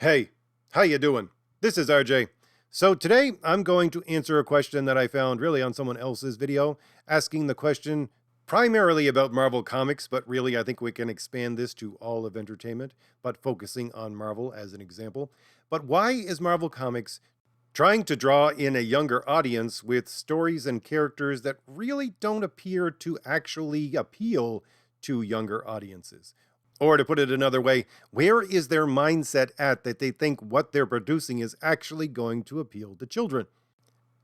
Hey, how you doing? This is RJ. So today I'm going to answer a question that I found really on someone else's video, asking the question primarily about Marvel Comics, but really I think we can expand this to all of entertainment, but focusing on Marvel as an example. But why is Marvel Comics trying to draw in a younger audience with stories and characters that really don't appear to actually appeal to younger audiences? Or to put it another way, where is their mindset at that they think what they're producing is actually going to appeal to children?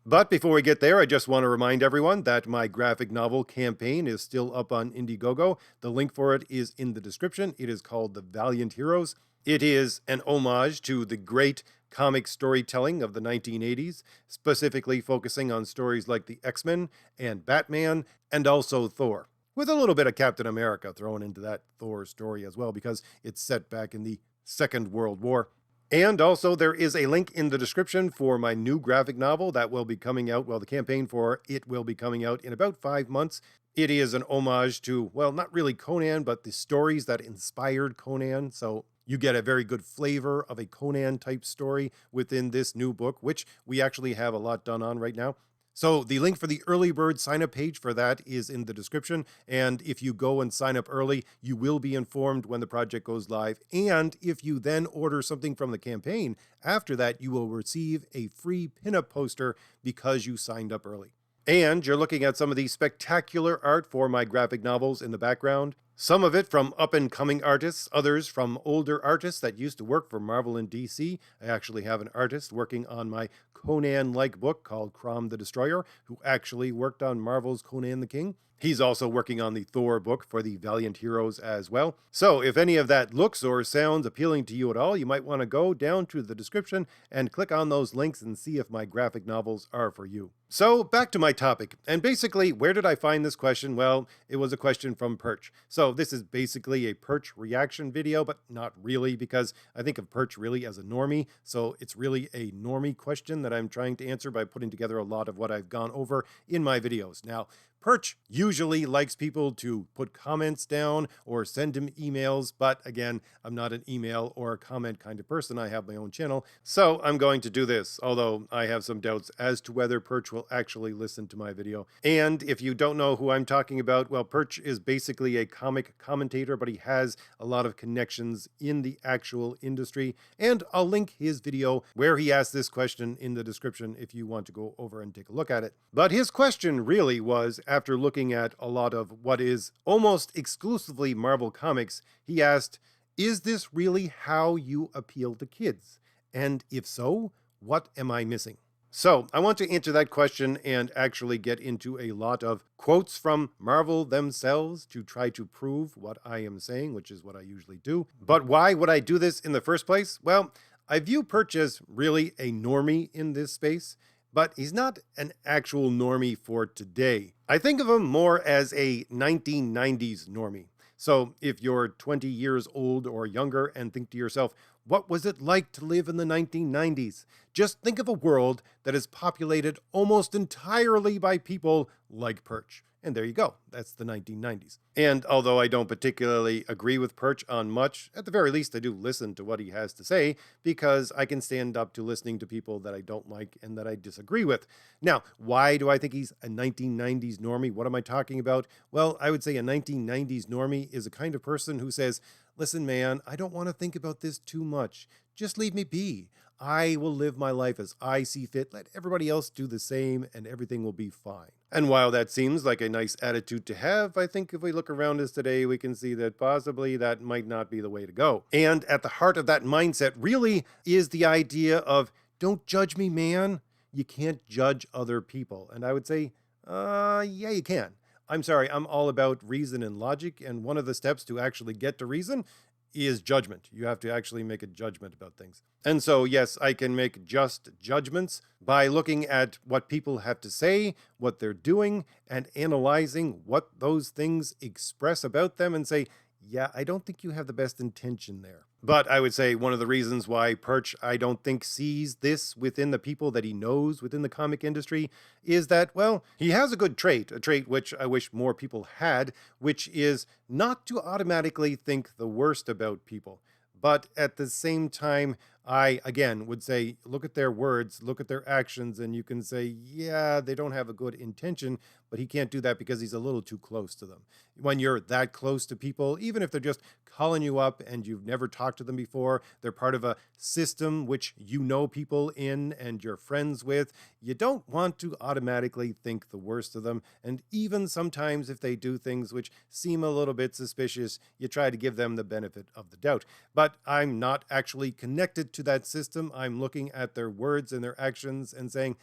But before we get there, I just want to remind everyone that my graphic novel campaign is still up on Indiegogo. The link for it is in the description. It is called The Valiant Heroes. It is an homage to the great comic storytelling of the 1980s, specifically focusing on stories like the X-Men and Batman and also Thor, with a little bit of Captain America thrown into that Thor story as well, because it's set back in the Second World War. And also, there is a link in the description for my new graphic novel that will be coming out. Well, the campaign for it will be coming out in about 5 months. It is an homage to, well, not really Conan, but the stories that inspired Conan. So you get a very good flavor of a Conan type story within this new book, which we actually have a lot done on right now. So the link for the early bird sign up page for that is in the description. And if you go and sign up early, you will be informed when the project goes live. And if you then order something from the campaign, after that, you will receive a free pinup poster because you signed up early. And you're looking at some of the spectacular art for my graphic novels in the background. Some of it from up-and-coming artists, others from older artists that used to work for Marvel and DC. I actually have an artist working on my Conan-like book called Crom the Destroyer, who actually worked on Marvel's Conan the King. He's also working on the Thor book for the Valiant Heroes as well. So if any of that looks or sounds appealing to you at all, you might want to go down to the description and click on those links and see if my graphic novels are for you. So back to my topic, and basically, where did I find this question? Well, it was a question from Perch. So this is basically a Perch reaction video, but not really, because I think of Perch really as a normie. So it's really a normie question that I'm trying to answer by putting together a lot of what I've gone over in my videos. Now, Perch usually likes people to put comments down or send him emails, but again, I'm not an email or a comment kind of person. I have my own channel, so I'm going to do this, although I have some doubts as to whether Perch will actually listen to my video. And if you don't know who I'm talking about, well, Perch is basically a comic commentator, but he has a lot of connections in the actual industry, and I'll link his video where he asked this question in the description if you want to go over and take a look at it. But his question really was, after looking at a lot of what is almost exclusively Marvel Comics, he asked, is this really how you appeal to kids? And if so, what am I missing? So I want to answer that question and actually get into a lot of quotes from Marvel themselves to try to prove what I am saying, which is what I usually do. But why would I do this in the first place? Well, I view Perch as really a normie in this space, but he's not an actual normie for today. I think of him more as a 1990s normie. So if you're 20 years old or younger and think to yourself, what was it like to live in the 1990s? Just think of a world that is populated almost entirely by people like Perch. And there you go. That's the 1990s. And although I don't particularly agree with Perch on much, at the very least I do listen to what he has to say, because I can stand up to listening to people that I don't like and that I disagree with. Now, why do I think he's a 1990s normie? What am I talking about? Well, I would say a 1990s normie is a kind of person who says, listen, man, I don't want to think about this too much. Just leave me be. I will live my life as I see fit. Let everybody else do the same and everything will be fine. And while that seems like a nice attitude to have, I think if we look around us today, we can see that possibly that might not be the way to go. And at the heart of that mindset really is the idea of, don't judge me, man. You can't judge other people. And I would say, yeah, you can. I'm sorry, I'm all about reason and logic, and one of the steps to actually get to reason is judgment. You have to actually make a judgment about things. And so, yes, I can make just judgments by looking at what people have to say, what they're doing, and analyzing what those things express about them and say, yeah, I don't think you have the best intention there. But I would say one of the reasons why Perch, I don't think, sees this within the people that he knows within the comic industry is that, well, he has a good trait, a trait which I wish more people had, which is not to automatically think the worst about people. But at the same time, I, again, would say, look at their words, look at their actions, and you can say, yeah, they don't have a good intention, but he can't do that because he's a little too close to them. When you're that close to people, even if they're just calling you up and you've never talked to them before, they're part of a system which you know people in and you're friends with, you don't want to automatically think the worst of them. And even sometimes if they do things which seem a little bit suspicious, you try to give them the benefit of the doubt. But I'm not actually connected to that system. I'm looking at their words and their actions and saying,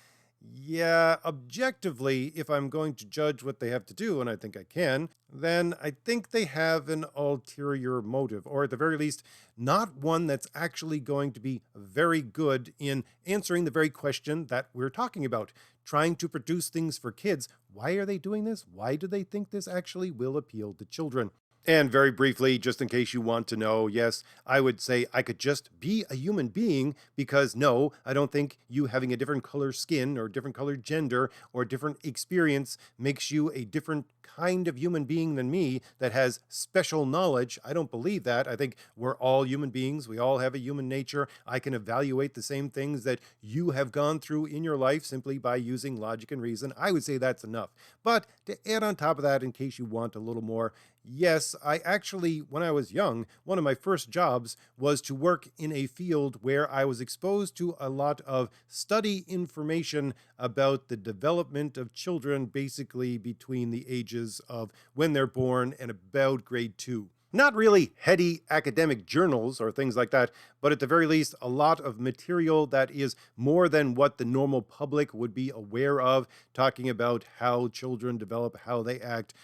yeah, objectively, if I'm going to judge what they have to do, and I think I can, then I think they have an ulterior motive, or at the very least, not one that's actually going to be very good in answering the very question that we're talking about. Trying to produce things for kids. Why are they doing this? Why do they think this actually will appeal to children? And very briefly, just in case you want to know, yes, I would say I could just be a human being because no, I don't think you having a different color skin or different color gender or different experience makes you a different kind of human being than me that has special knowledge. I don't believe that. I think we're all human beings. We all have a human nature. I can evaluate the same things that you have gone through in your life simply by using logic and reason. I would say that's enough. But to add on top of that, in case you want a little more, yes, I actually, when I was young, one of my first jobs was to work in a field where I was exposed to a lot of study information about the development of children, basically between the ages of when they're born and about grade 2. Not really heady academic journals or things like that, but at the very least, a lot of material that is more than what the normal public would be aware of, talking about how children develop, how they act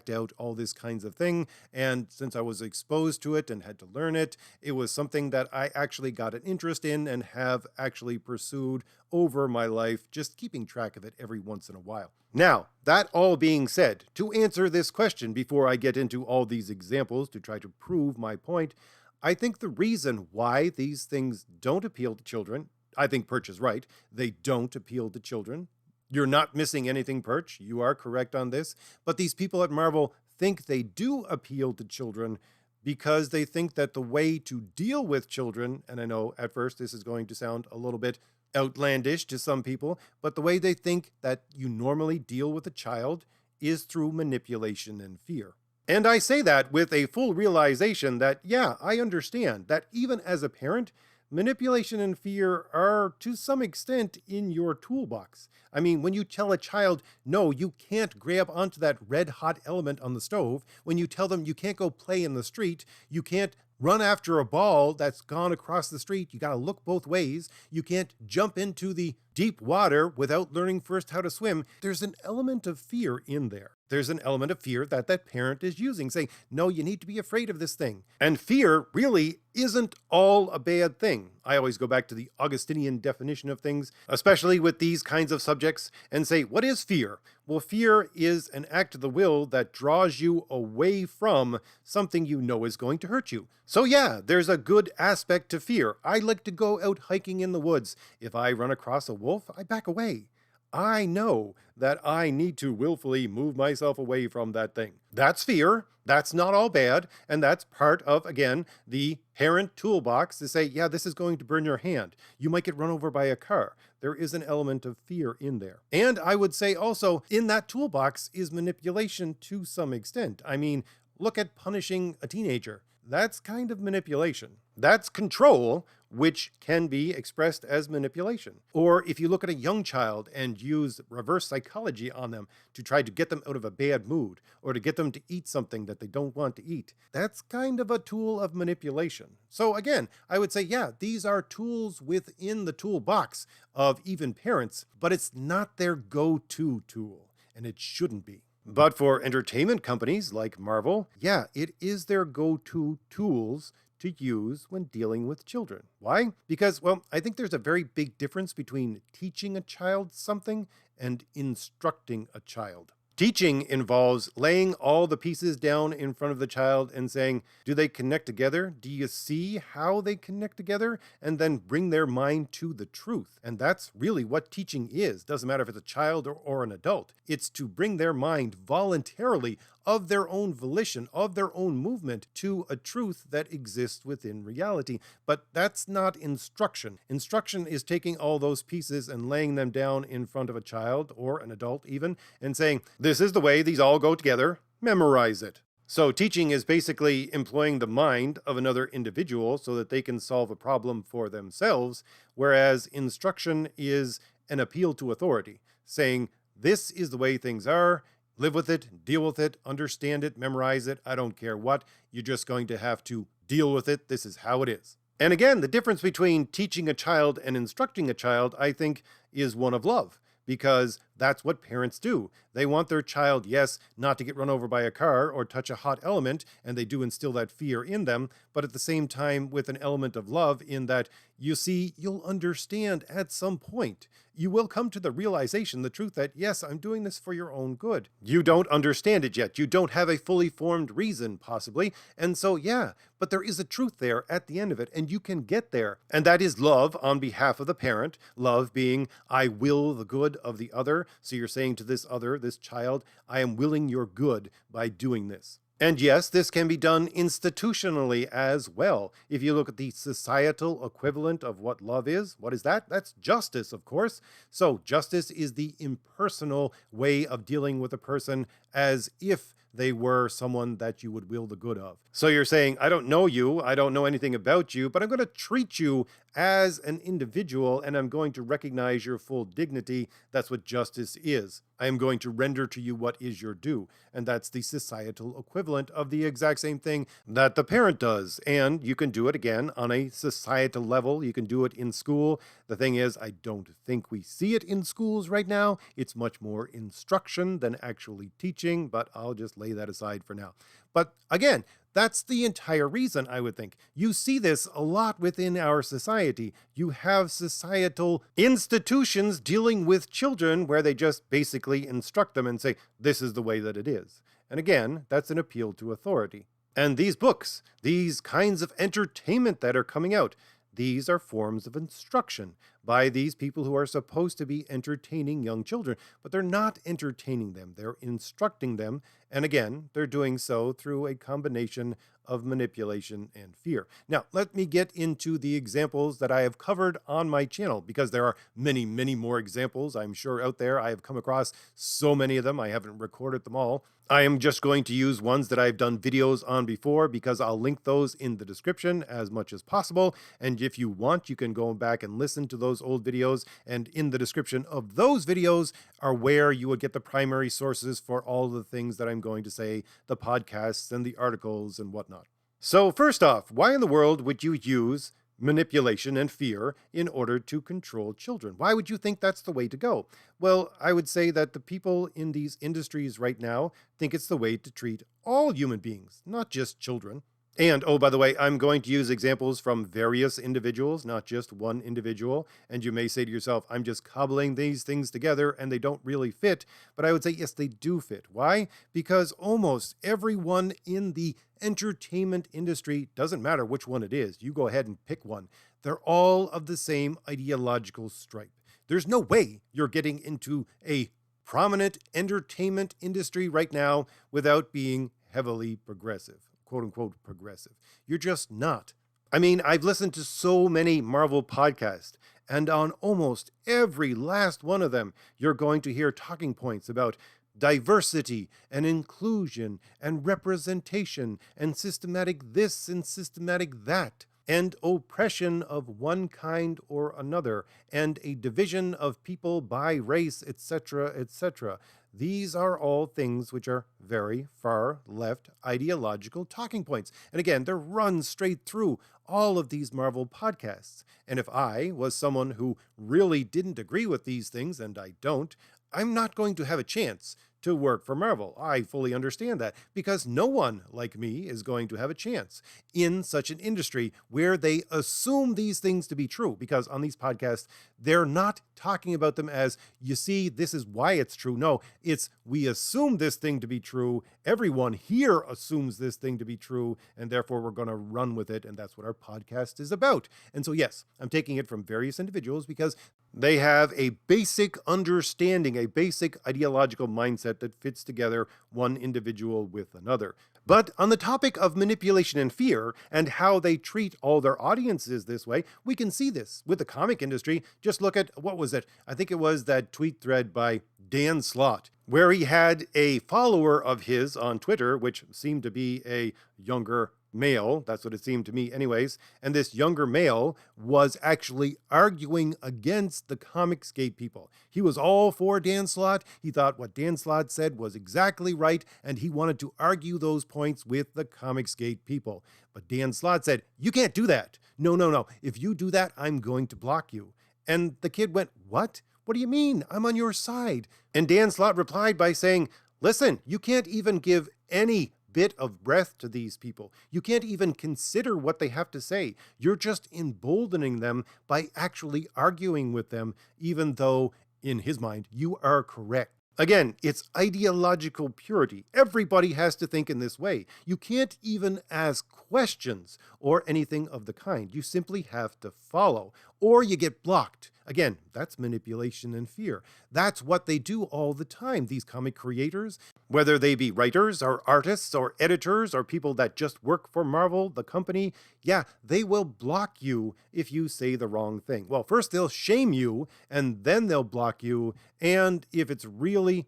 out, all this kinds of thing. And since I was exposed to it and had to learn it, it was something that I actually got an interest in and have actually pursued over my life, just keeping track of it every once in a while. Now, that all being said, to answer this question before I get into all these examples to try to prove my point, I think the reason why these things don't appeal to children, I think Perch is right, they don't appeal to children. You're not missing anything, Perch. You are correct on this. But these people at Marvel think they do appeal to children because they think that the way to deal with children, and I know at first this is going to sound a little bit outlandish to some people, but the way they think that you normally deal with a child is through manipulation and fear. And I say that with a full realization that, yeah, I understand that even as a parent, manipulation and fear are to some extent in your toolbox. I mean, when you tell a child, no, you can't grab onto that red hot element on the stove, when you tell them you can't go play in the street, you can't run after a ball that's gone across the street, you got to look both ways, you can't jump into the deep water without learning first how to swim, there's an element of fear in there. There's an element of fear that that parent is using, saying, no, you need to be afraid of this thing. And fear really isn't all a bad thing. I always go back to the Augustinian definition of things, especially with these kinds of subjects, and say, what is fear? Well, fear is an act of the will that draws you away from something you know is going to hurt you. So yeah, there's a good aspect to fear. I like to go out hiking in the woods. If I run across a wolf, I back away. I know that I need to willfully move myself away from that thing. That's fear. That's not all bad. And that's part of, again, the parent toolbox to say, yeah, this is going to burn your hand. You might get run over by a car. There is an element of fear in there. And I would say also in that toolbox is manipulation to some extent. I mean, look at punishing a teenager. That's kind of manipulation. That's control, which can be expressed as manipulation. Or if you look at a young child and use reverse psychology on them to try to get them out of a bad mood or to get them to eat something that they don't want to eat, that's kind of a tool of manipulation. So again, I would say, yeah, these are tools within the toolbox of even parents, but it's not their go-to tool, and it shouldn't be. But for entertainment companies like Marvel, yeah, it is their go-to tools to use when dealing with children. Why? Because, well, I think there's a very big difference between teaching a child something and instructing a child. Teaching involves laying all the pieces down in front of the child and saying, do they connect together? Do you see how they connect together? And then bring their mind to the truth. And that's really what teaching is. Doesn't matter if it's a child or an adult. It's to bring their mind voluntarily of their own volition, of their own movement to a truth that exists within reality. But that's not instruction. Instruction is taking all those pieces and laying them down in front of a child or an adult even and saying, this is the way these all go together, memorize it. So teaching is basically employing the mind of another individual so that they can solve a problem for themselves, whereas instruction is an appeal to authority, saying, this is the way things are, live with it, deal with it, understand it, memorize it, I don't care what, you're just going to have to deal with it, this is how it is. And again, the difference between teaching a child and instructing a child, I think, is one of love. Because that's what parents do. They want their child, yes, not to get run over by a car or touch a hot element, and they do instill that fear in them, but at the same time with an element of love in that, you see, you'll understand at some point. You will come to the realization, the truth that, yes, I'm doing this for your own good. You don't understand it yet. You don't have a fully formed reason, possibly. And so, yeah, but there is a truth there at the end of it, and you can get there. And that is love on behalf of the parent. Love being, I will the good of the other. So you're saying to this other, this child, I am willing your good by doing this. And yes, this can be done institutionally as well. If you look at the societal equivalent of what love is, what is that? That's justice, of course. So justice is the impersonal way of dealing with a person as if they were someone that you would will the good of. So you're saying, I don't know you, I don't know anything about you, but I'm going to treat you as an individual and I'm going to recognize your full dignity. That's what justice is. I am going to render to you what is your due. And that's the societal equivalent of the exact same thing that the parent does. And you can do it again on a societal level. You can do it in school. The thing is, I don't think we see it in schools right now. It's much more instruction than actually teaching, but I'll just lay that aside for now. But again, that's the entire reason, I would think. You see this a lot within our society. You have societal institutions dealing with children where they just basically instruct them and say, this is the way that it is. And again, that's an appeal to authority. And these books, these kinds of entertainment that are coming out, these are forms of instruction by these people who are supposed to be entertaining young children, but they're not entertaining them. They're instructing them. And again, they're doing so through a combination of manipulation and fear. Now, let me get into the examples that I have covered on my channel, because there are many, many more examples, I'm sure, out there. I have come across so many of them. I haven't recorded them all. I am just going to use ones that I've done videos on before because I'll link those in the description as much as possible. And if you want, you can go back and listen to those old videos. And in the description of those videos are where you would get the primary sources for all the things that I'm going to say, the podcasts and the articles and whatnot. So first off, why in the world would you use manipulation and fear in order to control children? Why would you think that's the way to go? Well, I would say that the people in these industries right now think it's the way to treat all human beings, not just children. And, oh, by the way, I'm going to use examples from various individuals, not just one individual. And you may say to yourself, I'm just cobbling these things together and they don't really fit. But I would say, yes, they do fit. Why? Because almost everyone in the entertainment industry, doesn't matter which one it is, you go ahead and pick one. They're all of the same ideological stripe. There's no way you're getting into a prominent entertainment industry right now without being heavily progressive. Quote unquote progressive. You're just not. I mean, I've listened to so many Marvel podcasts, and on almost every last one of them, you're going to hear talking points about diversity and inclusion and representation and systematic this and systematic that, and oppression of one kind or another, and a division of people by race, etc., etc. These are all things which are very far left ideological talking points. And again, they're run straight through all of these Marvel podcasts. And if I was someone who really didn't agree with these things, and I don't, I'm not going to have a chance to work for Marvel. I fully understand that, because no one like me is going to have a chance in such an industry where they assume these things to be true, because on these podcasts, they're not talking about them as, you see, this is why it's true. No, it's, we assume this thing to be true. Everyone here assumes this thing to be true, and therefore we're going to run with it. And that's what our podcast is about. And so, yes, I'm taking it from various individuals because they have a basic understanding, a basic ideological mindset mindset that fits together one individual with another. But on the topic of manipulation and fear and how they treat all their audiences this way, we can see this with the comic industry. Just look at, what was it? I think it was that tweet thread by Dan Slott, where he had a follower of his on Twitter, which seemed to be a younger male. That's what it seemed to me anyways. And this younger male was actually arguing against the Comicsgate people. He was all for Dan Slott. He thought what Dan Slott said was exactly right, and he wanted to argue those points with the Comicsgate people. But Dan Slott said, "You can't do that. No. If you do that, I'm going to block you." And the kid went, "What? What do you mean? I'm on your side." And Dan Slott replied by saying, "Listen, you can't even give any bit of breath to these people. You can't even consider what they have to say. You're just emboldening them by actually arguing with them, even though, in his mind, you are correct." Again, it's ideological purity. Everybody has to think in this way. You can't even ask questions or anything of the kind. You simply have to follow, or you get blocked. Again, that's manipulation and fear. That's what they do all the time, these comic creators, whether they be writers or artists or editors or people that just work for Marvel, the company. Yeah, they will block you if you say the wrong thing. Well, first they'll shame you, and then they'll block you. And if it's really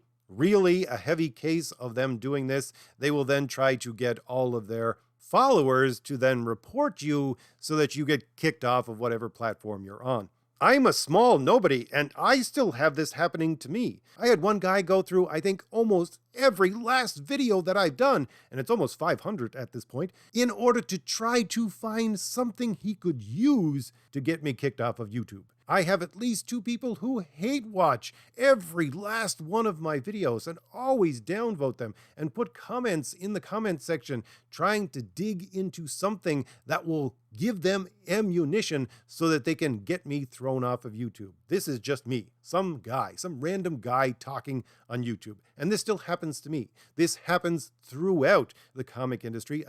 a heavy case of them doing this, they will then try to get all of their followers to then report you so that you get kicked off of whatever platform you're on. I'm a small nobody, and I still have this happening to me. I had one guy go through, I think, almost every last video that I've done, and it's almost 500 at this point, in order to try to find something he could use to get me kicked off of YouTube. I have at least 2 people who hate watch every last one of my videos and always downvote them and put comments in the comment section trying to dig into something that will give them ammunition so that they can get me thrown off of YouTube. This is just me, some random guy talking on YouTube. And this still happens to me. This happens throughout the comic industry.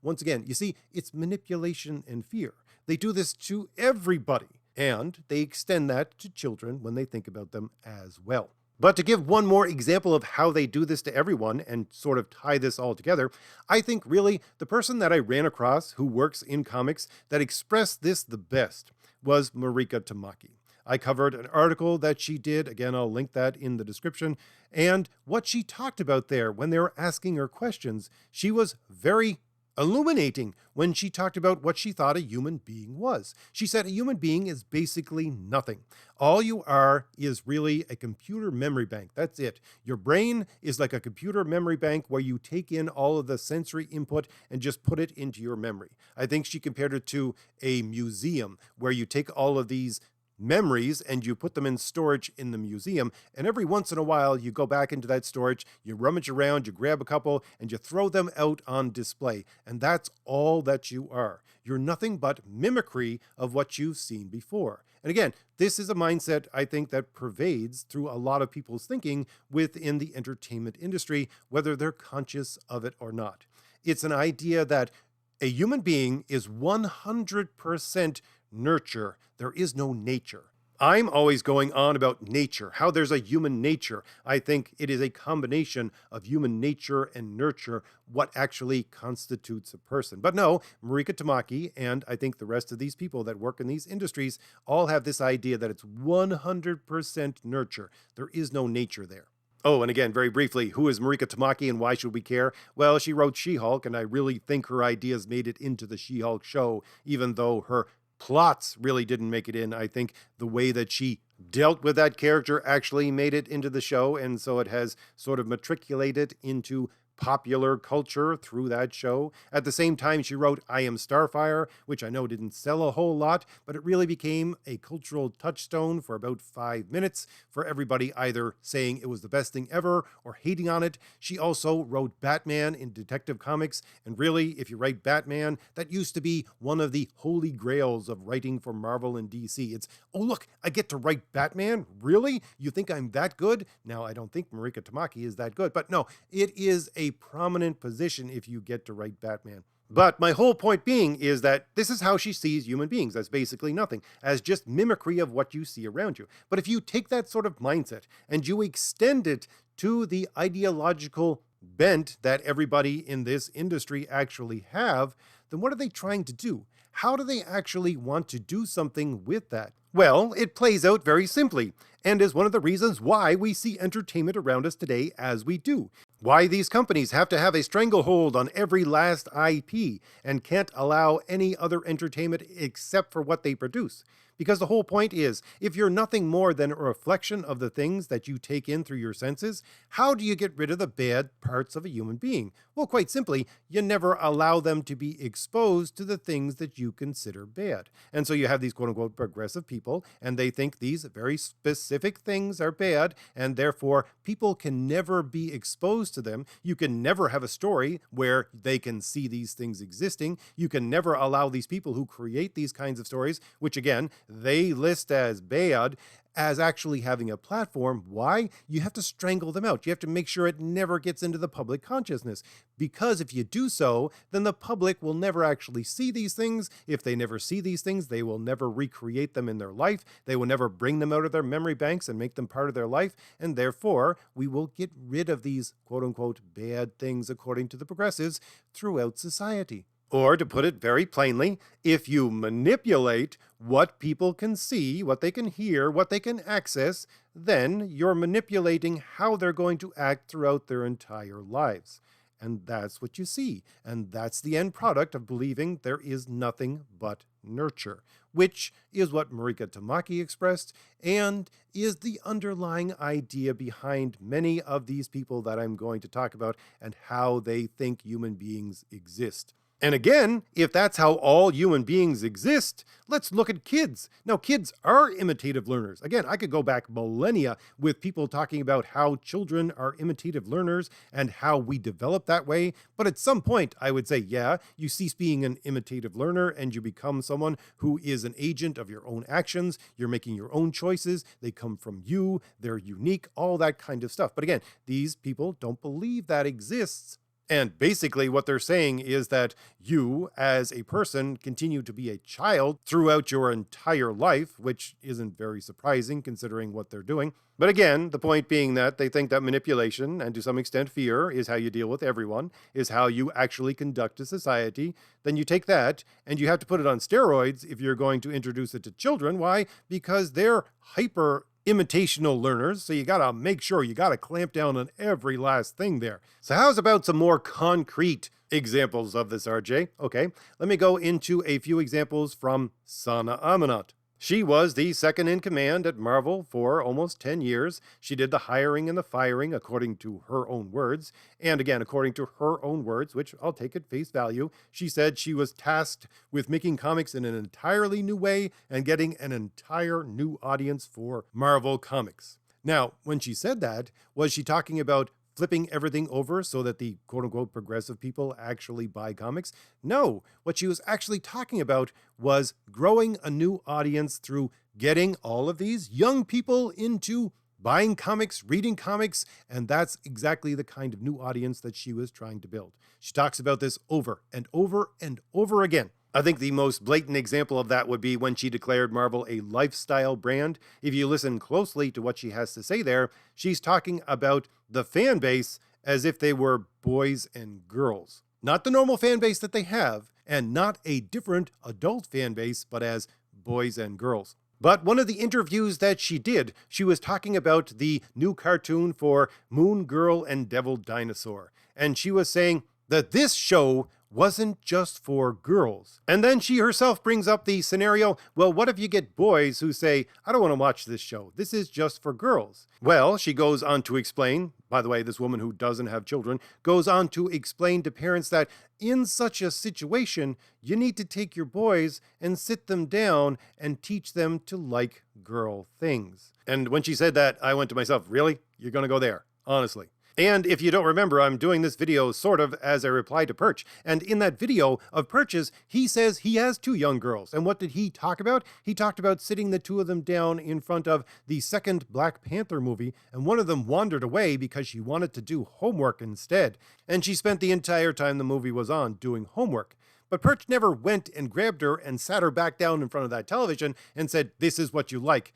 Once again, you see, it's manipulation and fear. They do this to everybody. And they extend that to children when they think about them as well. But to give one more example of how they do this to everyone and sort of tie this all together, I think really the person that I ran across who works in comics that expressed this the best was Mariko Tamaki. I covered an article that she did. Again, I'll link that in the description. And what she talked about there when they were asking her questions, she was very illuminating when she talked about what she thought a human being was. She said a human being is basically nothing. All you are is really a computer memory bank. That's it. Your brain is like a computer memory bank where you take in all of the sensory input and just put it into your memory. I think she compared it to a museum where you take all of these memories and you put them in storage in the museum, and every once in a while you go back into that storage, you rummage around, you grab a couple, and you throw them out on display. And that's all that you are. You're nothing but mimicry of what you've seen before. And again, this is a mindset I think that pervades through a lot of people's thinking within the entertainment industry, whether they're conscious of it or not. It's an idea that a human being is 100% nurture. There is no nature. I'm always going on about nature, how there's a human nature. I think it is a combination of human nature and nurture, what actually constitutes a person. But no, Mariko Tamaki and I think the rest of these people that work in these industries all have this idea that it's 100% nurture. There is no nature there. Oh, and again, very briefly, who is Mariko Tamaki and why should we care? Well, she wrote She-Hulk, and I really think her ideas made it into the She-Hulk show, even though her plots really didn't make it in. I think the way that she dealt with that character actually made it into the show, and so it has sort of matriculated into popular culture through that show. At the same time, she wrote I Am Starfire, which I know didn't sell a whole lot, but it really became a cultural touchstone for about 5 minutes for everybody either saying it was the best thing ever or hating on it. She also wrote Batman in Detective Comics, and really, if you write Batman, that used to be one of the holy grails of writing for Marvel and DC. It's, oh look, I get to write Batman? Really? You think I'm that good? Now, I don't think Mariko Tamaki is that good, but no, it is a prominent position if you get to write Batman. But my whole point being is that this is how she sees human beings, as basically nothing, as just mimicry of what you see around you. But if you take that sort of mindset and you extend it to the ideological bent that everybody in this industry actually have, then what are they trying to do? How do they actually want to do something with that? Well, it plays out very simply, and is one of the reasons why we see entertainment around us today as we do. Why these companies have to have a stranglehold on every last IP and can't allow any other entertainment except for what they produce. Because the whole point is, if you're nothing more than a reflection of the things that you take in through your senses, how do you get rid of the bad parts of a human being? Well, quite simply, you never allow them to be exposed to the things that you consider bad. And so you have these quote-unquote progressive people, and they think these very specific things are bad, and therefore people can never be exposed to them. You can never have a story where they can see these things existing. You can never allow these people who create these kinds of stories, which again, they list as bad, as actually having a platform. Why? You have to strangle them out. You have to make sure it never gets into the public consciousness. Because if you do so, then the public will never actually see these things. If they never see these things, they will never recreate them in their life. They will never bring them out of their memory banks and make them part of their life. And therefore, we will get rid of these quote-unquote bad things, according to the progressives, throughout society. Or, to put it very plainly, if you manipulate what people can see, what they can hear, what they can access, then you're manipulating how they're going to act throughout their entire lives. And that's what you see. And that's the end product of believing there is nothing but nurture, which is what Mariko Tamaki expressed and is the underlying idea behind many of these people that I'm going to talk about and how they think human beings exist. And again, if that's how all human beings exist, let's look at kids. Now, kids are imitative learners. Again, I could go back millennia with people talking about how children are imitative learners and how we develop that way. But at some point, I would say, yeah, you cease being an imitative learner and you become someone who is an agent of your own actions. You're making your own choices. They come from you. They're unique, all that kind of stuff. But again, these people don't believe that exists. And basically what they're saying is that you, as a person, continue to be a child throughout your entire life, which isn't very surprising considering what they're doing. But again, the point being that they think that manipulation, and to some extent fear, is how you deal with everyone, is how you actually conduct a society. Then you take that, and you have to put it on steroids if you're going to introduce it to children. Why? Because they're hyper imitational learners, so you gotta make sure you gotta clamp down on every last thing there. So how's about some more concrete examples of this, RJ? Okay, let me go into a few examples from Sana Amanat. She was the second in command at Marvel for almost 10 years. She did the hiring and the firing according to her own words. And again, according to her own words, which I'll take at face value, she said she was tasked with making comics in an entirely new way and getting an entire new audience for Marvel Comics. Now, when she said that, was she talking about flipping everything over so that the quote-unquote progressive people actually buy comics? No, what she was actually talking about was growing a new audience through getting all of these young people into buying comics, reading comics, and that's exactly the kind of new audience that she was trying to build. She talks about this over and over and over again. I think the most blatant example of that would be when she declared Marvel a lifestyle brand. If you listen closely to what she has to say there, she's talking about the fan base as if they were boys and girls. Not the normal fan base that they have, and not a different adult fan base, but as boys and girls. But one of the interviews that she did, she was talking about the new cartoon for Moon Girl and Devil Dinosaur. And she was saying that this show wasn't just for girls. And then she herself brings up the scenario, well, what if you get boys who say, I don't want to watch this show. This is just for girls. Well, she goes on to explain, by the way, this woman who doesn't have children, goes on to explain to parents that in such a situation, you need to take your boys and sit them down and teach them to like girl things. And when she said that, I went to myself, really? You're going to go there? Honestly. And if you don't remember, I'm doing this video sort of as a reply to Perch. And in that video of Perch's, he says he has 2 young girls. And what did he talk about? He talked about sitting the 2 of them down in front of the second Black Panther movie. And one of them wandered away because she wanted to do homework instead. And she spent the entire time the movie was on doing homework. But Perch never went and grabbed her and sat her back down in front of that television and said, this is what you like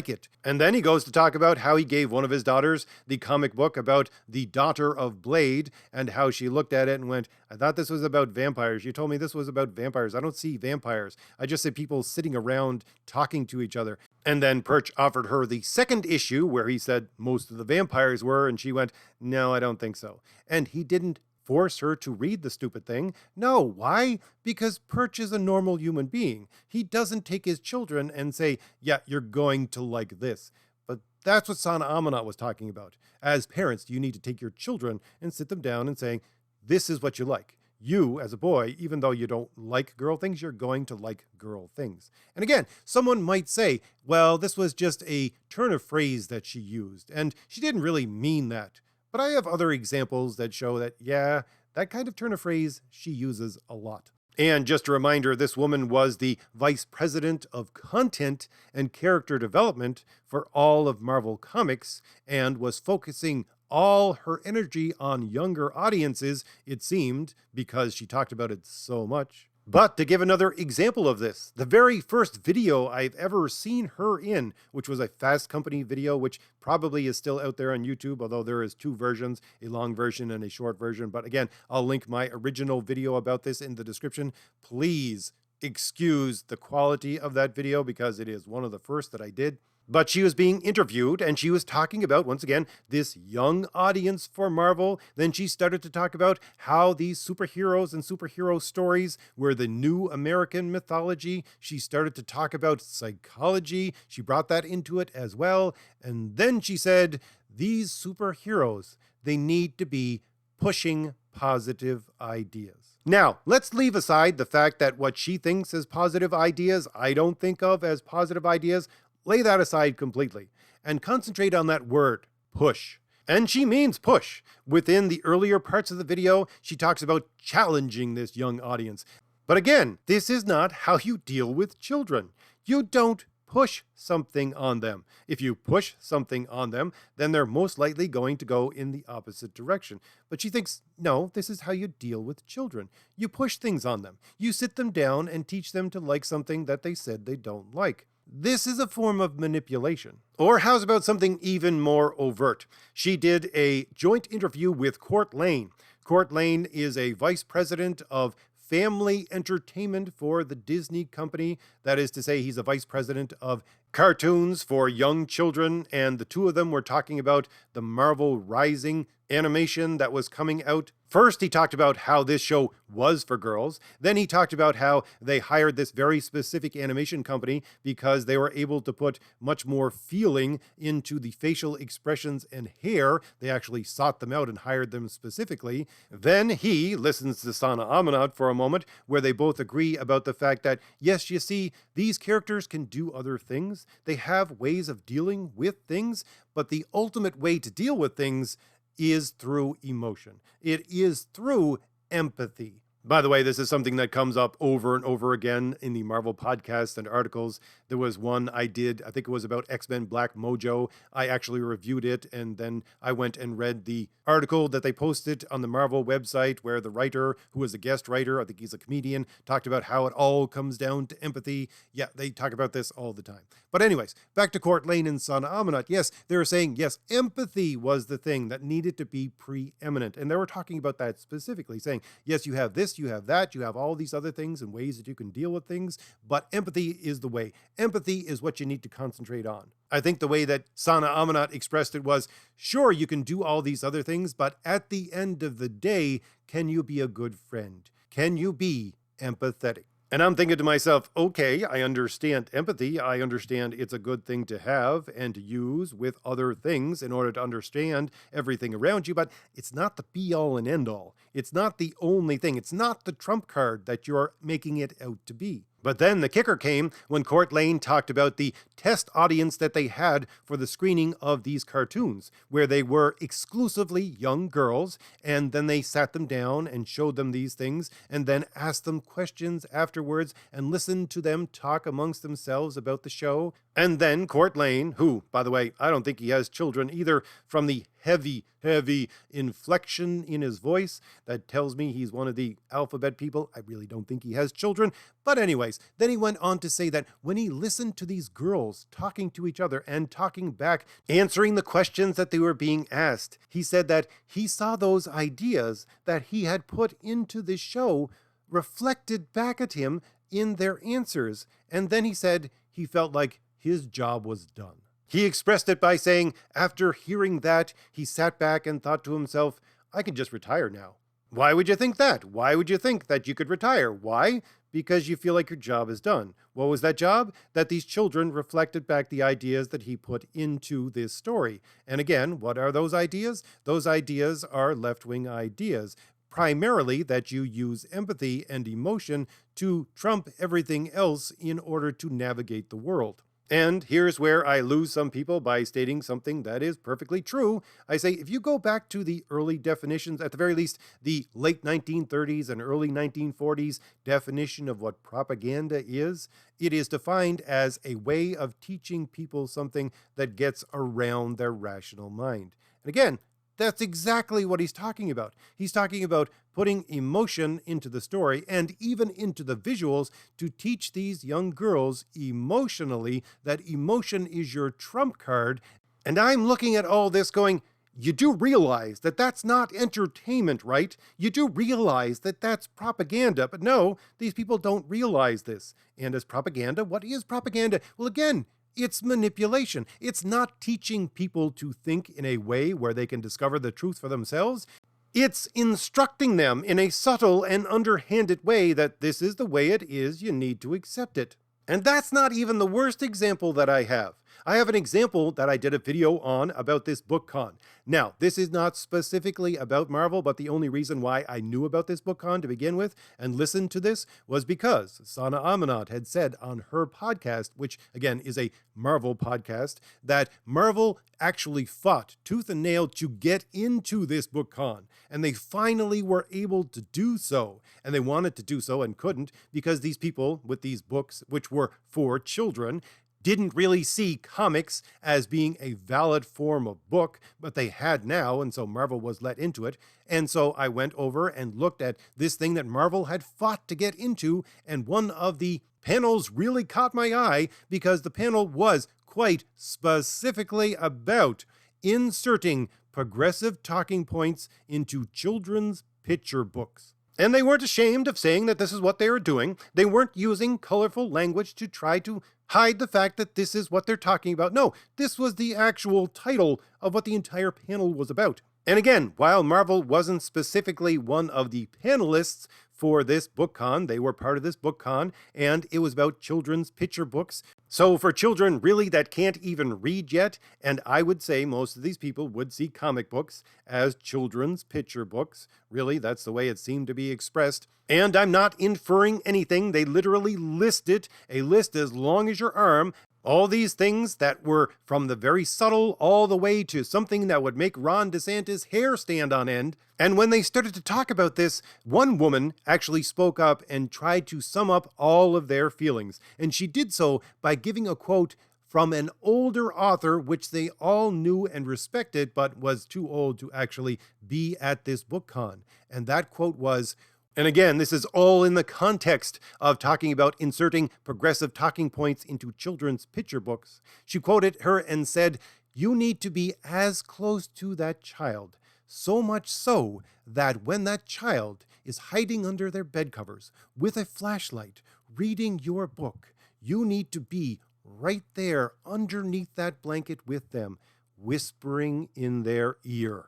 it. And then he goes to talk about how he gave one of his daughters the comic book about the daughter of Blade and how she looked at it and went, I thought this was about vampires. You told me this was about vampires. I don't see vampires. I just see people sitting around talking to each other. And then Perch offered her the second issue where he said most of the vampires were, and she went, no, I don't think so. And he didn't force her to read the stupid thing. No, why? Because Perch is a normal human being. He doesn't take his children and say, yeah, you're going to like this. But that's what Sana Amanat was talking about. As parents, you need to take your children and sit them down and saying, this is what you like. You, as a boy, even though you don't like girl things, you're going to like girl things. And again, someone might say, well, this was just a turn of phrase that she used, and she didn't really mean that. But I have other examples that show that, yeah, that kind of turn of phrase she uses a lot. And just a reminder, this woman was the vice president of content and character development for all of Marvel Comics and was focusing all her energy on younger audiences, it seemed, because she talked about it so much. But to give another example of this, the very first video I've ever seen her in, which was a Fast Company video, which probably is still out there on YouTube, although there is two versions, a long version and a short version. But again, I'll link my original video about this in the description. Please excuse the quality of that video because it is one of the first that I did. But she was being interviewed and she was talking about, once again, this young audience for Marvel. Then she started to talk about how these superheroes and superhero stories were the new American mythology. She started to talk about psychology. She brought that into it as well. And then she said, these superheroes, they need to be pushing positive ideas. Now, let's leave aside the fact that what she thinks is positive ideas, I don't think of as positive ideas. Lay that aside completely and concentrate on that word, push. And she means push. Within the earlier parts of the video, she talks about challenging this young audience. But again, this is not how you deal with children. You don't push something on them. If you push something on them, then they're most likely going to go in the opposite direction. But she thinks, no, this is how you deal with children. You push things on them. You sit them down and teach them to like something that they said they don't like. This is a form of manipulation. Or how's about something even more overt? She did a joint interview with Cort Lane. Cort Lane is a vice president of family entertainment for the Disney company. That is to say, he's a vice president of cartoons for young children. And the two of them were talking about the Marvel Rising animation that was coming out. First, he talked about how this show was for girls. Then he talked about how they hired this very specific animation company because they were able to put much more feeling into the facial expressions and hair. They actually sought them out and hired them specifically. Then he listens to Sana Amanat for a moment, where they both agree about the fact that, yes, you see, these characters can do other things. They have ways of dealing with things, but the ultimate way to deal with things is through emotion. It is through empathy. By the way, this is something that comes up over and over again in the Marvel podcasts and articles. There was one I did, I think it was about X-Men Black Mojo. I actually reviewed it, and then I went and read the article that they posted on the Marvel website where the writer, who was a guest writer, I think he's a comedian, talked about how it all comes down to empathy. Yeah, they talk about this all the time. But anyways, back to Cort Lane and Sana Amanat. Yes, they were saying, yes, empathy was the thing that needed to be preeminent. And they were talking about that specifically, saying, yes, you have this, you have that, you have all these other things and ways that you can deal with things, but empathy is the way. Empathy is what you need to concentrate on. I think the way that Sana Amanat expressed it was, sure, you can do all these other things, but at the end of the day, can you be a good friend? Can you be empathetic? And I'm thinking to myself, okay, I understand empathy. I understand it's a good thing to have and to use with other things in order to understand everything around you, but it's not the be all and end all. It's not the only thing. It's not the trump card that you're making it out to be. But then the kicker came when Cort Lane talked about the test audience that they had for the screening of these cartoons, where they were exclusively young girls, and then they sat them down and showed them these things, and then asked them questions afterwards and listened to them talk amongst themselves about the show. And then Cort Lane, who, by the way, I don't think he has children either, from the heavy, heavy inflection in his voice that tells me he's one of the alphabet people. I really don't think he has children. But anyways, then he went on to say that when he listened to these girls talking to each other and talking back, answering the questions that they were being asked, he said that he saw those ideas that he had put into this show reflected back at him in their answers. And then he said he felt like his job was done. He expressed it by saying, after hearing that, he sat back and thought to himself, I can just retire now. Why would you think that? Why would you think that you could retire? Why? Because you feel like your job is done. What was that job? That these children reflected back the ideas that he put into this story. And again, what are those ideas? Those ideas are left-wing ideas. Primarily that you use empathy and emotion to trump everything else in order to navigate the world. And here's where I lose some people by stating something that is perfectly true. I say, if you go back to the early definitions, at the very least, the late 1930s and early 1940s definition of what propaganda is, it is defined as a way of teaching people something that gets around their rational mind. And again, that's exactly what he's talking about. He's talking about putting emotion into the story and even into the visuals to teach these young girls emotionally that emotion is your trump card. And I'm looking at all this going, you do realize that that's not entertainment, right? You do realize that that's propaganda. But no, these people don't realize this. And as propaganda, what is propaganda? Well, again, it's manipulation. It's not teaching people to think in a way where they can discover the truth for themselves. It's instructing them in a subtle and underhanded way that this is the way it is, you need to accept it. And that's not even the worst example that I have. I have an example that I did a video on about this BookCon. Now, this is not specifically about Marvel, but the only reason why I knew about this BookCon to begin with and listened to this was because Sana Amanat had said on her podcast, which again is a Marvel podcast, that Marvel actually fought tooth and nail to get into this BookCon. And they finally were able to do so. And they wanted to do so and couldn't because these people with these books, which were for children, didn't really see comics as being a valid form of book, but they had now, and so Marvel was let into it. And so I went over and looked at this thing that Marvel had fought to get into, and one of the panels really caught my eye because the panel was quite specifically about inserting progressive talking points into children's picture books. And they weren't ashamed of saying that this is what they were doing. They weren't using colorful language to try to hide the fact that this is what they're talking about. No, this was the actual title of what the entire panel was about. And again, while Marvel wasn't specifically one of the panelists for this BookCon, they were part of this BookCon, and it was about children's picture books. So for children really that can't even read yet, and I would say most of these people would see comic books as children's picture books. Really, that's the way it seemed to be expressed. And I'm not inferring anything. They literally listed a list as long as your arm. All these things that were from the very subtle all the way to something that would make Ron DeSantis' hair stand on end. And when they started to talk about this, one woman actually spoke up and tried to sum up all of their feelings. And she did so by giving a quote from an older author, which they all knew and respected, but was too old to actually be at this BookCon. And that quote was, and again, this is all in the context of talking about inserting progressive talking points into children's picture books. She quoted her and said, "You need to be as close to that child, so much so that when that child is hiding under their bed covers with a flashlight, reading your book, you need to be right there underneath that blanket with them, whispering in their ear."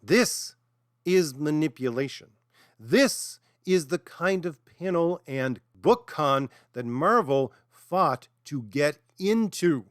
This is manipulation. This is the kind of panel and BookCon that Marvel fought to get into.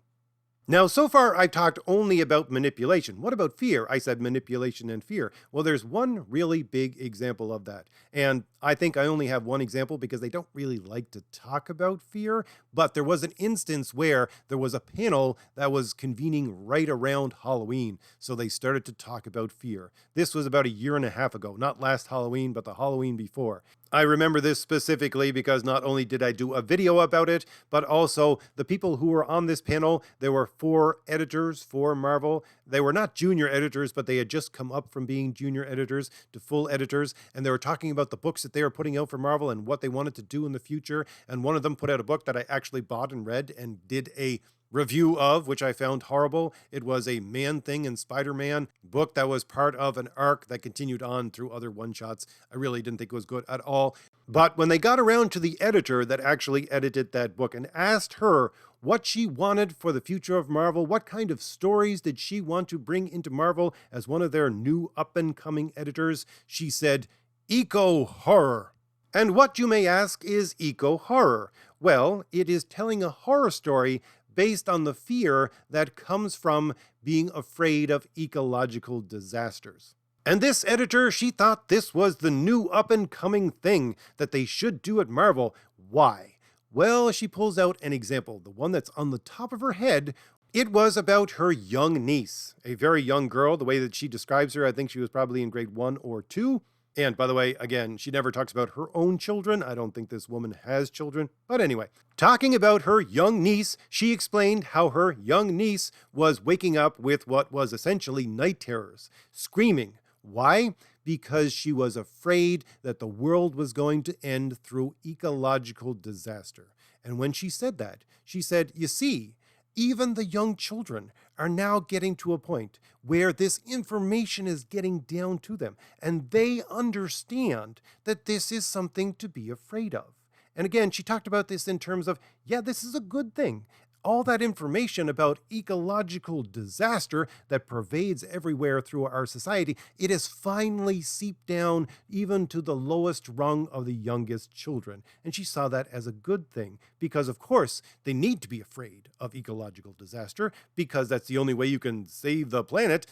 Now, so far, I've talked only about manipulation. What about fear? I said manipulation and fear. Well, there's one really big example of that. And I think I only have one example because they don't really like to talk about fear. But there was an instance where there was a panel that was convening right around Halloween. So they started to talk about fear. This was about a year and a half ago, not last Halloween, but the Halloween before. I remember this specifically because not only did I do a video about it, but also the people who were on this panel, there were 4 editors for Marvel. They were not junior editors, but they had just come up from being junior editors to full editors, and they were talking about the books that they were putting out for Marvel and what they wanted to do in the future. And one of them put out a book that I actually bought and read and did a review of, which I found horrible. It was a Man-Thing and Spider-Man book that was part of an arc that continued on through other one-shots. I really didn't think it was good at all. But when they got around to the editor that actually edited that book and asked her what she wanted for the future of Marvel, what kind of stories did she want to bring into Marvel as one of their new up-and-coming editors, she said, eco-horror. And what, you may ask, is eco-horror? Well, it is telling a horror story based on the fear that comes from being afraid of ecological disasters. And this editor, she thought this was the new up-and-coming thing that they should do at Marvel. Why? Well, she pulls out an example, the one that's on the top of her head. It was about her young niece, a very young girl. The way that she describes her, I think she was probably in grade 1 or 2. And by the way, again, she never talks about her own children. I don't think this woman has children. But anyway, talking about her young niece, she explained how her young niece was waking up with what was essentially night terrors, screaming. Why? Because she was afraid that the world was going to end through ecological disaster. And when she said that, she said, you see, even the young children are now getting to a point where this information is getting down to them, and they understand that this is something to be afraid of. And again, she talked about this in terms of, yeah, this is a good thing. All that information about ecological disaster that pervades everywhere through our society, it has finally seeped down even to the lowest rung of the youngest children. And she saw that as a good thing because, of course, they need to be afraid of ecological disaster because that's the only way you can save the planet.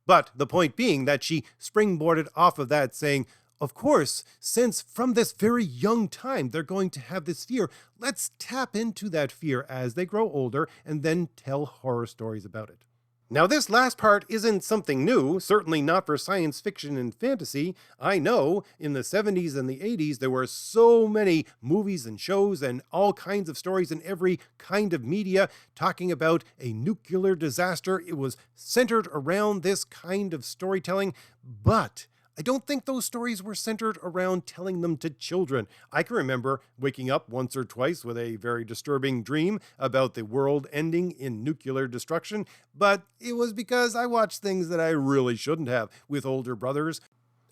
But the point being that she springboarded off of that saying, of course, since from this very young time they're going to have this fear, let's tap into that fear as they grow older and then tell horror stories about it. Now, this last part isn't something new, certainly not for science fiction and fantasy. I know in the 70s and the 80s there were so many movies and shows and all kinds of stories in every kind of media talking about a nuclear disaster. It was centered around this kind of storytelling, but I don't think those stories were centered around telling them to children. I can remember waking up once or twice with a very disturbing dream about the world ending in nuclear destruction, but it was because I watched things that I really shouldn't have with older brothers.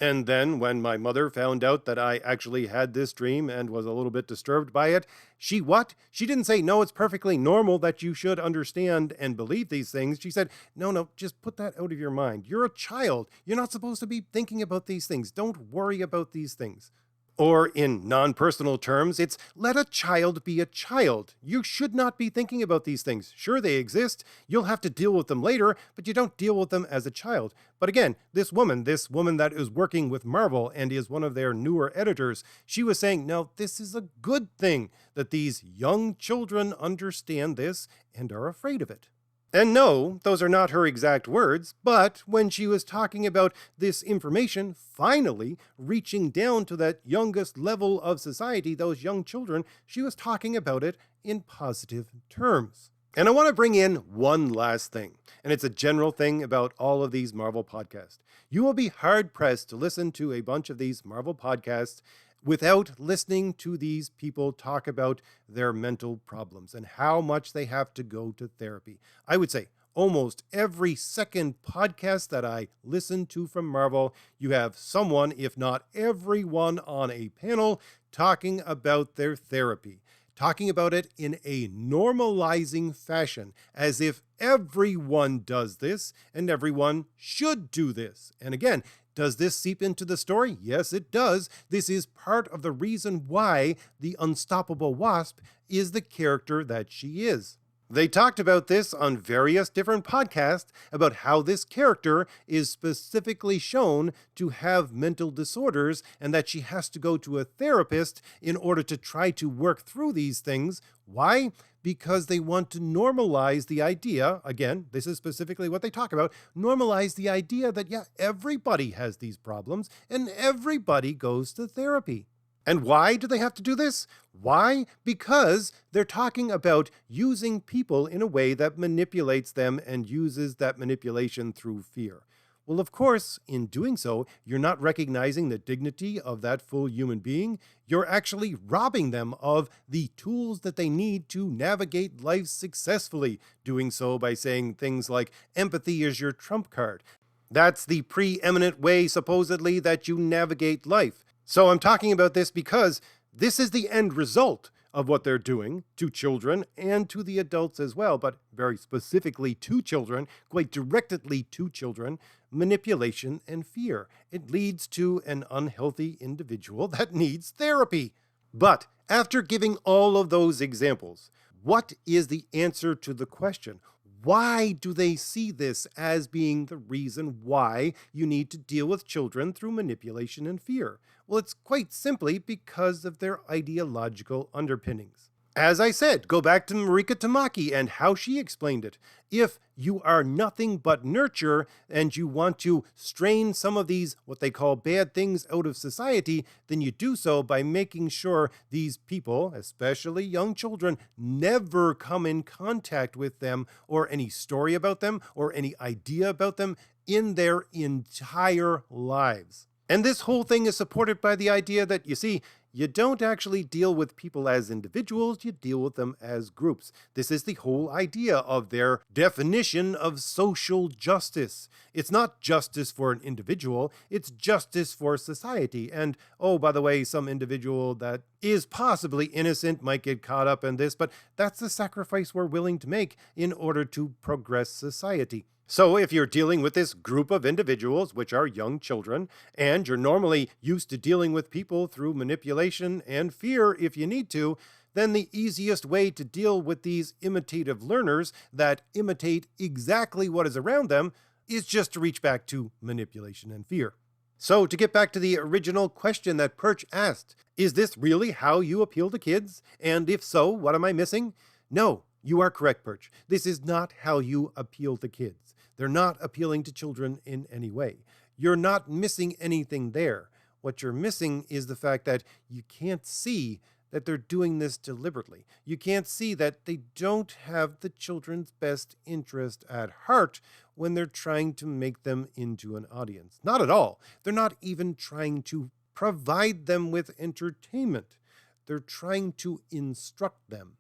And then when my mother found out that I actually had this dream and was a little bit disturbed by it, she didn't say, no, it's perfectly normal that you should understand and believe these things. She said, no, just put that out of your mind. You're a child. You're not supposed to be thinking about these things. Don't worry about these things. Or in non-personal terms, it's let a child be a child. You should not be thinking about these things. Sure, they exist. You'll have to deal with them later, but you don't deal with them as a child. But again, this woman that is working with Marvel and is one of their newer editors, she was saying, no, this is a good thing that these young children understand this and are afraid of it. And no, those are not her exact words, but when she was talking about this information finally reaching down to that youngest level of society, those young children, she was talking about it in positive terms. And I want to bring in one last thing, and it's a general thing about all of these Marvel podcasts. You will be hard-pressed to listen to a bunch of these Marvel podcasts without listening to these people talk about their mental problems and how much they have to go to therapy. I would say almost every second podcast that I listen to from Marvel, you have someone, if not everyone, on a panel talking about their therapy, talking about it in a normalizing fashion, as if everyone does this and everyone should do this. And again, does this seep into the story? Yes, it does. This is part of the reason why the Unstoppable Wasp is the character that she is. They talked about this on various different podcasts about how this character is specifically shown to have mental disorders and that she has to go to a therapist in order to try to work through these things. Why? Because they want to normalize the idea, again, this is specifically what they talk about, normalize the idea that, yeah, everybody has these problems and everybody goes to therapy. And why do they have to do this? Why? Because they're talking about using people in a way that manipulates them and uses that manipulation through fear. Well, of course, in doing so, you're not recognizing the dignity of that full human being. You're actually robbing them of the tools that they need to navigate life successfully, doing so by saying things like empathy is your trump card. That's the preeminent way, supposedly, that you navigate life. So I'm talking about this because this is the end result of what they're doing to children and to the adults as well, but very specifically to children, quite directly to children, manipulation and fear. It leads to an unhealthy individual that needs therapy. But after giving all of those examples, what is the answer to the question? Why do they see this as being the reason why you need to deal with children through manipulation and fear? Well, it's quite simply because of their ideological underpinnings. As I said, go back to Mariko Tamaki and how she explained it. If you are nothing but nurture and you want to strain some of these, what they call bad things out of society, then you do so by making sure these people, especially young children, never come in contact with them or any story about them or any idea about them in their entire lives. And this whole thing is supported by the idea that, you see, you don't actually deal with people as individuals, you deal with them as groups. This is the whole idea of their definition of social justice. It's not justice for an individual, it's justice for society. And, oh, by the way, some individual that is possibly innocent might get caught up in this, but that's the sacrifice we're willing to make in order to progress society. So if you're dealing with this group of individuals, which are young children, and you're normally used to dealing with people through manipulation and fear if you need to, then the easiest way to deal with these imitative learners that imitate exactly what is around them is just to reach back to manipulation and fear. So to get back to the original question that Perch asked, is this really how you appeal to kids? And if so, what am I missing? No, you are correct, Perch. This is not how you appeal to kids. They're not appealing to children in any way. You're not missing anything there. What you're missing is the fact that you can't see that they're doing this deliberately. You can't see that they don't have the children's best interest at heart when they're trying to make them into an audience. Not at all. They're not even trying to provide them with entertainment. They're trying to instruct them.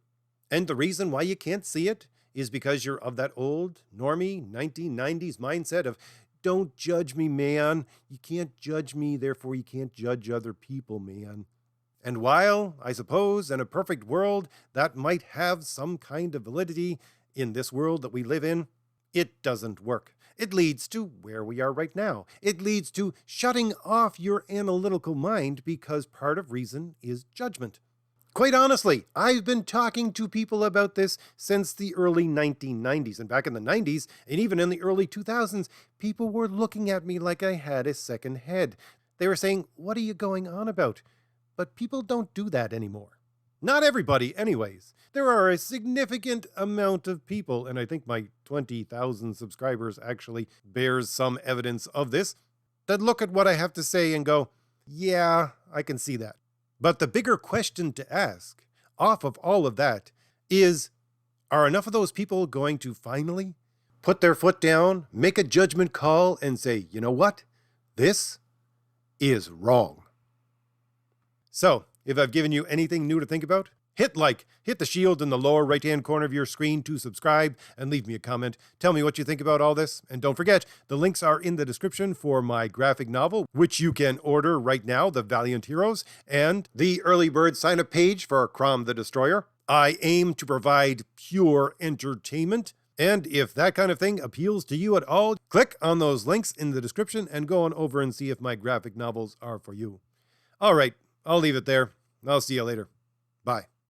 And the reason why you can't see it is because you're of that old, normie, 1990s mindset of, don't judge me, man. You can't judge me, therefore you can't judge other people, man. And while, I suppose, in a perfect world, that might have some kind of validity in this world that we live in, it doesn't work. It leads to where we are right now. It leads to shutting off your analytical mind because part of reason is judgment. Quite honestly, I've been talking to people about this since the early 1990s. And back in the 90s, and even in the early 2000s, people were looking at me like I had a second head. They were saying, what are you going on about? But people don't do that anymore. Not everybody, anyways. There are a significant amount of people, and I think my 20,000 subscribers actually bears some evidence of this, that look at what I have to say and go, yeah, I can see that. But the bigger question to ask, off of all of that, is, are enough of those people going to finally put their foot down, make a judgment call, and say, you know what? This is wrong. So, if I've given you anything new to think about, hit like, hit the shield in the lower right-hand corner of your screen to subscribe, and leave me a comment. Tell me what you think about all this. And don't forget, the links are in the description for my graphic novel, which you can order right now, The Valiant Heroes, and the early bird sign-up page for Crom the Destroyer. I aim to provide pure entertainment. And if that kind of thing appeals to you at all, click on those links in the description and go on over and see if my graphic novels are for you. All right, I'll leave it there. I'll see you later. Bye.